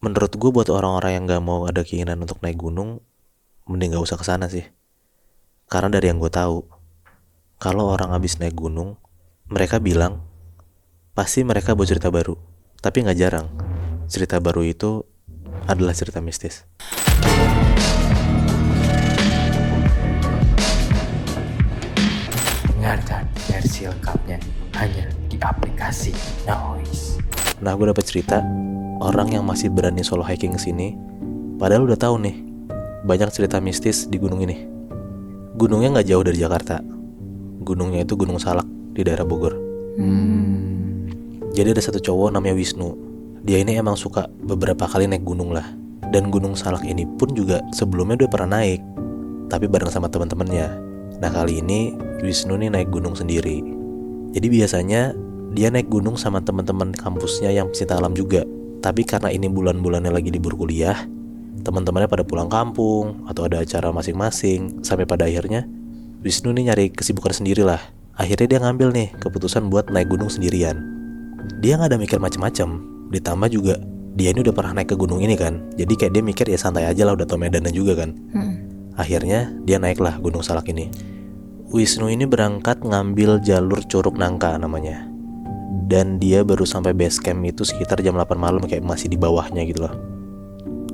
Menurut gue buat orang-orang yang gak mau ada keinginan untuk naik gunung, mending gak usah kesana sih. Karena dari yang gue tahu, kalau orang habis naik gunung, mereka bilang pasti mereka buat cerita baru. Tapi gak jarang, cerita baru itu adalah cerita mistis. Dengarkan versi lengkapnya hanya di aplikasi Noise. Nah, gue dapat cerita orang yang masih berani solo hiking ke sini, padahal udah tahu nih banyak cerita mistis di gunung ini. Gunungnya nggak jauh dari Jakarta. Gunungnya itu Gunung Salak di daerah Bogor. Jadi ada satu cowok namanya Wisnu. Dia ini emang suka beberapa kali naik gunung lah. Dan Gunung Salak ini pun juga sebelumnya udah pernah naik, tapi bareng sama teman-temannya. Nah, kali ini Wisnu nih naik gunung sendiri. Jadi biasanya dia naik gunung sama teman-teman kampusnya yang pecinta alam juga. Tapi karena ini bulan-bulannya lagi libur kuliah, teman-temannya pada pulang kampung atau ada acara masing-masing. Sampai pada akhirnya Wisnu nih nyari kesibukan sendiri lah. Akhirnya dia ngambil nih keputusan buat naik gunung sendirian. Dia gak ada mikir macem-macem. Ditambah juga dia ini udah pernah naik ke gunung ini kan. Jadi kayak dia mikir ya santai aja lah, udah tau medannya juga kan. Akhirnya dia naiklah Gunung Salak ini. Wisnu ini berangkat ngambil jalur Curug Nangka namanya. Dan dia baru sampai base camp itu sekitar jam 8 malam, kayak masih di bawahnya gitu loh.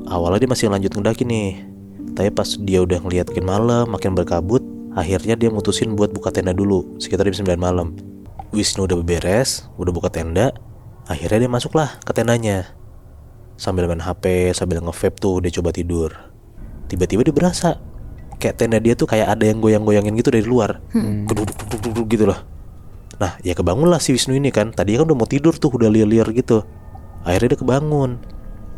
Awalnya dia masih lanjut ngedaki nih. Tapi pas dia udah ngeliat makin malam, makin berkabut, akhirnya dia mutusin buat buka tenda dulu sekitar jam 9 malam. Wisnu udah beberes, udah buka tenda. Akhirnya dia masuklah ke tendanya. Sambil main HP, sambil nge-vape tuh dia coba tidur. Tiba-tiba dia berasa kayak tenda dia tuh kayak ada yang goyang-goyangin gitu dari luar. Geduk-geduk gitu loh. Nah, ya kebangun lah si Wisnu ini kan. Tadinya kan udah mau tidur tuh, udah liar-liar gitu. Akhirnya dia kebangun.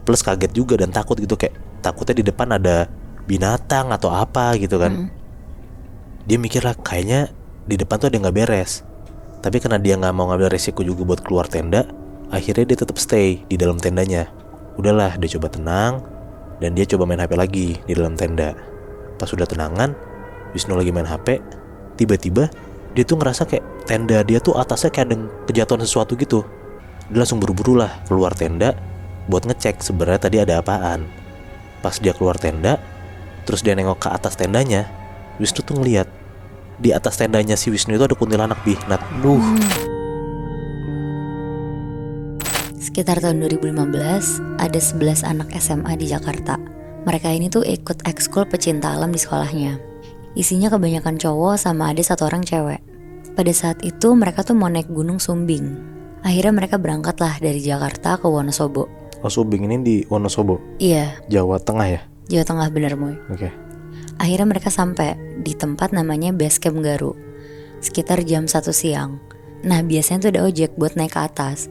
Plus kaget juga dan takut gitu, kayak takutnya di depan ada binatang atau apa gitu kan. Dia mikir lah kayaknya di depan tuh ada yang gak beres. Tapi karena dia gak mau ngambil resiko juga buat keluar tenda, akhirnya dia tetap stay di dalam tendanya. Udahlah, dia coba tenang. Dan dia coba main HP lagi di dalam tenda. Pas udah tenangan, Wisnu lagi main HP, tiba-tiba dia tuh ngerasa kayak tenda dia tuh atasnya kayak ada kejatuhan sesuatu gitu. Dia langsung buru-buru lah keluar tenda buat ngecek sebenarnya tadi ada apaan. Pas dia keluar tenda, terus dia nengok ke atas tendanya, Wisnu tuh ngeliat di atas tendanya si Wisnu itu ada kuntilanak Nat. Sekitar tahun 2015, ada 11 anak SMA di Jakarta. Mereka ini tuh ikut ekskul pecinta alam di sekolahnya. Isinya kebanyakan cowok sama ada satu orang cewek. Pada saat itu mereka tuh mau naik gunung Sumbing. Akhirnya mereka berangkat lah dari Jakarta ke Wonosobo. Oh, Sumbing ini di Wonosobo? Iya, Jawa Tengah ya? Jawa Tengah bener Moy. Oke. Akhirnya mereka sampai di tempat namanya Base Camp Garu. Sekitar jam 1 siang. Nah, biasanya tuh ada ojek buat naik ke atas.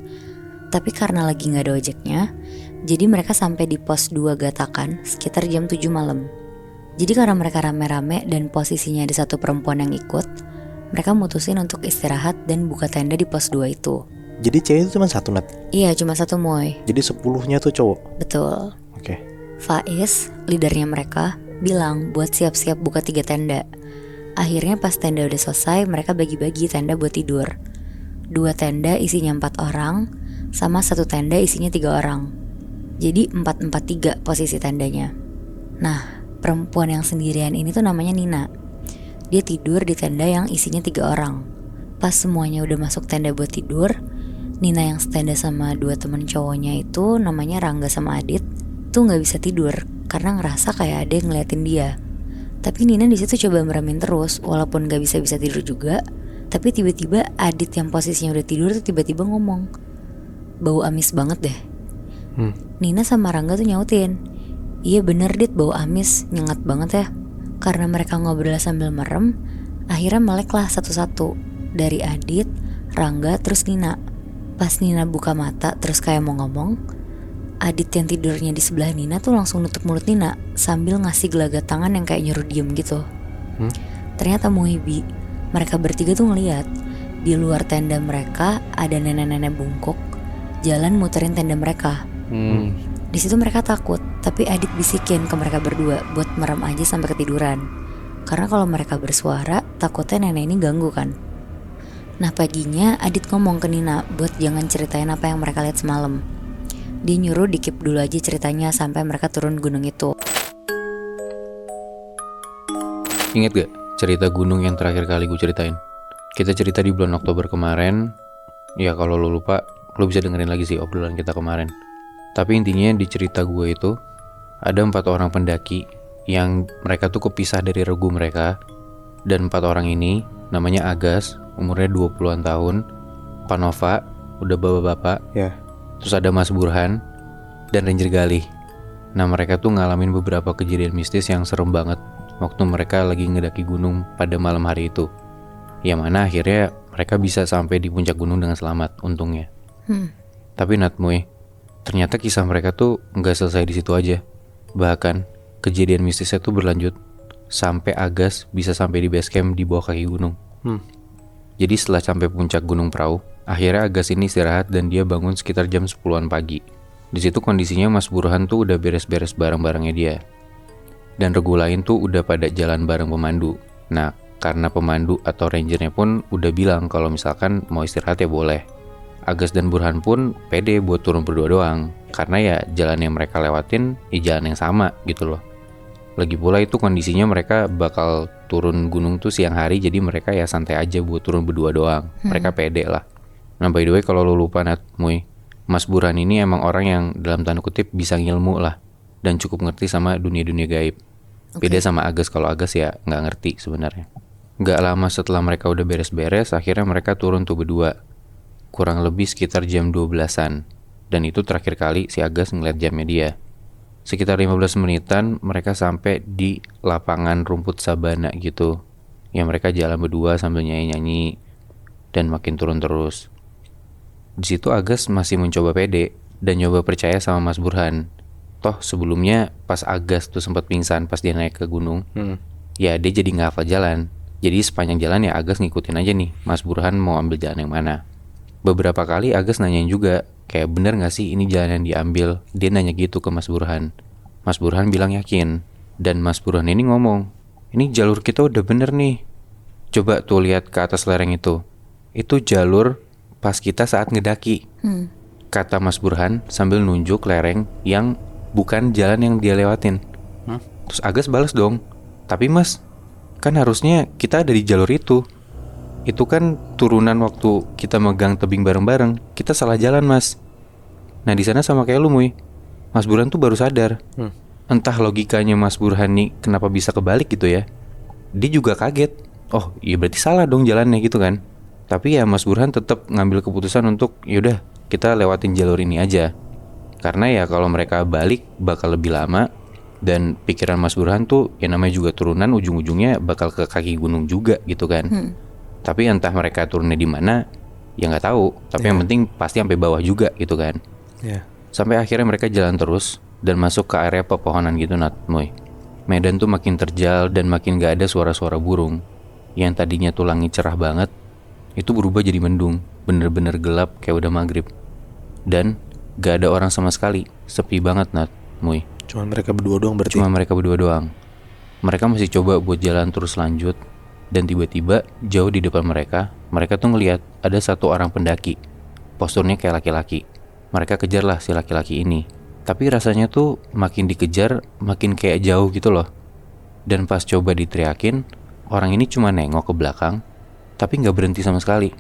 Tapi karena lagi gak ada ojeknya, jadi mereka sampai di pos 2 Gatakan sekitar jam 7 malam. Jadi karena mereka rame-rame dan posisinya ada satu perempuan yang ikut, mereka mutusin untuk istirahat dan buka tenda di pos 2 itu. Jadi cewek itu cuma satu, Nat? Iya, cuma satu Moy. Jadi 10-nya tuh cowok? Betul. Oke. Faiz, leadernya mereka, bilang buat siap-siap buka 3 tenda. Akhirnya pas tenda udah selesai, mereka bagi-bagi tenda buat tidur. 2 tenda isinya 4 orang, sama 1 tenda isinya 3 orang. Jadi 4-4-3 posisi tendanya. Nah, perempuan yang sendirian ini tuh namanya Nina. Dia tidur di tenda yang isinya 3 orang. Pas semuanya udah masuk tenda buat tidur, Nina yang setenda sama 2 temen cowoknya itu namanya Rangga sama Adit tuh gak bisa tidur karena ngerasa kayak ada yang ngeliatin dia. Tapi Nina di situ coba meremin terus, walaupun gak bisa tidur juga. Tapi tiba-tiba Adit yang posisinya udah tidur tuh tiba-tiba ngomong, bau amis banget deh. Nina sama Rangga tuh nyautin, iya bener Dit, bau amis, nyengat banget ya. Karena mereka ngobrol sambil merem, akhirnya melek lah satu-satu. Dari Adit, Rangga, terus Nina. Pas Nina buka mata terus kayak mau ngomong, Adit yang tidurnya di sebelah Nina tuh langsung nutup mulut Nina sambil ngasih gelagat tangan yang kayak nyuruh diem gitu. Ternyata Muhibi, mereka bertiga tuh ngeliat di luar tenda mereka ada nenek-nenek bungkuk jalan muterin tenda mereka. Di situ mereka takut, tapi Adit bisikin ke mereka berdua buat merem aja sampai ketiduran. Karena kalau mereka bersuara, takutnya nenek ini ganggu kan. Nah paginya Adit ngomong ke Nina buat jangan ceritain apa yang mereka lihat semalam. Dia nyuruh di-keep dulu aja ceritanya sampai mereka turun gunung itu. Ingat gak cerita gunung yang terakhir kali gue ceritain? Kita cerita di bulan Oktober kemarin. Ya kalau lo lupa, lo bisa dengerin lagi sih obrolan kita kemarin. Tapi intinya di cerita gue itu ada 4 orang pendaki yang mereka tuh kepisah dari regu mereka. Dan 4 orang ini namanya Agas, umurnya 20-an tahun, Panova, udah bapak-bapak, Ya. terus ada Mas Burhan, dan Ranger Galih. Nah mereka tuh ngalamin beberapa kejadian mistis yang serem banget waktu mereka lagi ngedaki gunung pada malam hari itu. Yang mana akhirnya mereka bisa sampai di puncak gunung dengan selamat, untungnya. Tapi Natmuy, ternyata kisah mereka tuh nggak selesai di situ aja. Bahkan kejadian mistisnya tuh berlanjut sampai Agas bisa sampai di base camp di bawah kaki gunung. Jadi setelah sampai puncak Gunung Prau, akhirnya Agas ini istirahat dan dia bangun sekitar jam 10-an pagi. Di situ kondisinya Mas Burhan tuh udah beres-beres barang-barangnya dia. Dan regu lain tuh udah pada jalan bareng pemandu. Nah, karena pemandu atau rangernya pun udah bilang kalau misalkan mau istirahat ya boleh. Agas dan Burhan pun pede buat turun berdua doang. Karena ya jalan yang mereka lewatin ya jalan yang sama gitu loh. Lagi pula itu kondisinya mereka bakal turun gunung tuh siang hari, jadi mereka ya santai aja buat turun berdua doang. Mereka pede lah. Nah by the way kalau lo lupa Natmuy, Mas Burhan ini emang orang yang dalam tanda kutip bisa ngilmu lah. Dan cukup ngerti sama dunia-dunia gaib. Beda sama Agas, kalau Agas ya nggak ngerti sebenarnya. Nggak lama setelah mereka udah beres-beres, akhirnya mereka turun tuh berdua. Kurang lebih sekitar jam 12-an. Dan itu terakhir kali si Agas ngeliat jamnya dia. Sekitar 15 menitan mereka sampai di lapangan rumput sabana gitu. Yang mereka jalan berdua sambil nyanyi-nyanyi dan makin turun terus. Di situ Agas masih mencoba pede dan nyoba percaya sama Mas Burhan. Toh sebelumnya pas Agas tuh sempat pingsan pas dia naik ke gunung, ya dia jadi nggak hafal jalan. Jadi sepanjang jalan ya Agas ngikutin aja nih Mas Burhan mau ambil jalan yang mana. Beberapa kali Agas nanyain juga, kayak bener gak sih ini jalan yang diambil? Dia nanya gitu ke Mas Burhan. Mas Burhan bilang yakin. Dan Mas Burhan ini ngomong, ini jalur kita udah bener nih. Coba tuh lihat ke atas lereng itu. Itu jalur pas kita saat ngedaki. Kata Mas Burhan sambil nunjuk lereng yang bukan jalan yang dia lewatin. Terus Agas balas dong, tapi Mas, kan harusnya kita ada di jalur itu. Itu kan turunan waktu kita megang tebing bareng-bareng. Kita salah jalan Mas. Nah di sana sama kayak lu Muy, Mas Burhan tuh baru sadar. Entah logikanya Mas Burhan nih kenapa bisa kebalik gitu ya. Dia juga kaget. Oh iya berarti salah dong jalannya gitu kan. Tapi ya Mas Burhan tetap ngambil keputusan untuk yaudah kita lewatin jalur ini aja. Karena ya kalau mereka balik bakal lebih lama. Dan pikiran Mas Burhan tuh ya namanya juga turunan, ujung-ujungnya bakal ke kaki gunung juga gitu kan. Tapi entah mereka turunnya di mana ya nggak tahu. Tapi yang penting pasti sampai bawah juga gitu kan. Sampai akhirnya mereka jalan terus dan masuk ke area pepohonan gitu Natmuy. Medan tuh makin terjal dan makin gak ada suara-suara burung. Yang tadinya tuh langit cerah banget, itu berubah jadi mendung, bener-bener gelap kayak udah maghrib. Dan gak ada orang sama sekali, sepi banget Natmuy. Cuma mereka berdua doang berarti. Cuma mereka berdua doang. Mereka masih coba buat jalan terus lanjut. Dan tiba-tiba jauh di depan mereka tuh ngelihat ada satu orang pendaki. Posturnya kayak laki-laki. Mereka kejarlah si laki-laki ini. Tapi rasanya tuh makin dikejar makin kayak jauh gitu loh. Dan pas coba diteriakin, orang ini cuma nengok ke belakang tapi gak berhenti sama sekali.